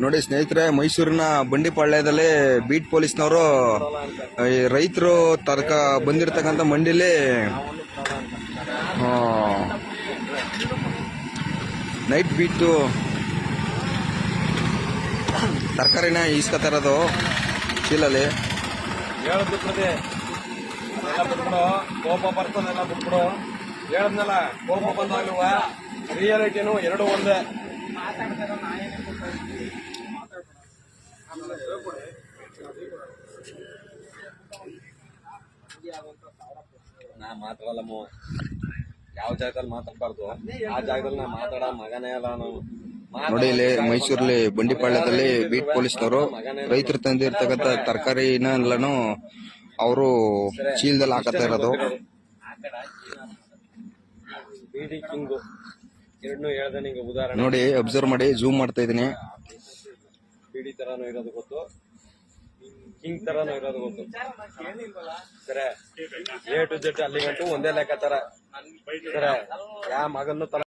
ನೋಡಿ ಸ್ನೇಹಿತರೆ, ಮೈಸೂರಿನ ಬಂಡಿಪಾಳ್ಯದಲ್ಲಿ ಬೀಟ್ ಪೊಲೀಸ್ನವರು ರೈತರು ಬಂದಿರತಕ್ಕಂಥ ಮಂಡಿಲಿ ನೈಟ್ ಬೀಟು ತರಕಾರಿನ ಈಸ್ಕೊತಾ ಇರೋದು ಚೀಲಲ್ಲಿ. ಹೇಳದ್ದು ಪ್ರತಿ ಅದೆಲ್ಲ ಬಿಟ್ಬಿಡು, ಕೋಪ ಬರ್ತಾನೆಲ್ಲ ಬಿಟ್ಬಿಡು. ಹೇಳದ್ನಲ್ಲ, ಕೋಪ ಬಂದಾಗಲೂ ರಿಯಾಲಿಟಿನು ಎರಡು ಒಂದೇ. ನಾ ಮಾತಾಡಲ್ಲ ಯಾವ ಜಾಗದಲ್ಲಿ ಮಾತಾಡ್ಬಾರ್ದು, ಆ ಜಾಗದಲ್ಲಿ ನಾ ಮಾತಾಡ ಮಗನೇ ಅಲ್ಲ ನಾವು. ನೋಡಿ ಇಲ್ಲಿ ಮೈಸೂರಲ್ಲಿ ಬಂಡಿಪಾಳ್ಯದಲ್ಲಿ ಬೀಟ್ ಪೊಲೀಸ್ನವರು ರೈತರು ತಂದಿರ್ತಕ್ಕಂಥ ತರಕಾರಿನೆಲ್ಲಾನು ಅವರು ಚೀಲದಲ್ಲಿ ಹಾಕತಾ ಇರೋದು. ಬಿಡಿ ಕಿಂಗು ಎರಡನ್ನೂ ಹೇಳ್ದೆ ನಿಂಗೆ ಉದಾಹರಣೆ ನೋಡಿ, ಅಬ್ಸರ್ವ್ ಮಾಡಿ, ಜೂಮ್ ಮಾಡ್ತಾ ಇದೀನಿ. ಬಿಡಿ ತರಾನು ಇರೋದು ಗೊತ್ತು, ಕಿಂಗ್ ತರಾನು ಇರೋದು ಗೊತ್ತು. ಸರಿ, A to Z ಅಲ್ಲಿಗಂಟು ಒಂದೇ ಲೆಕ್ಕಾಚಾರ. ಸರಿ, ಯಾವ ಮಗನ್ನು ತರ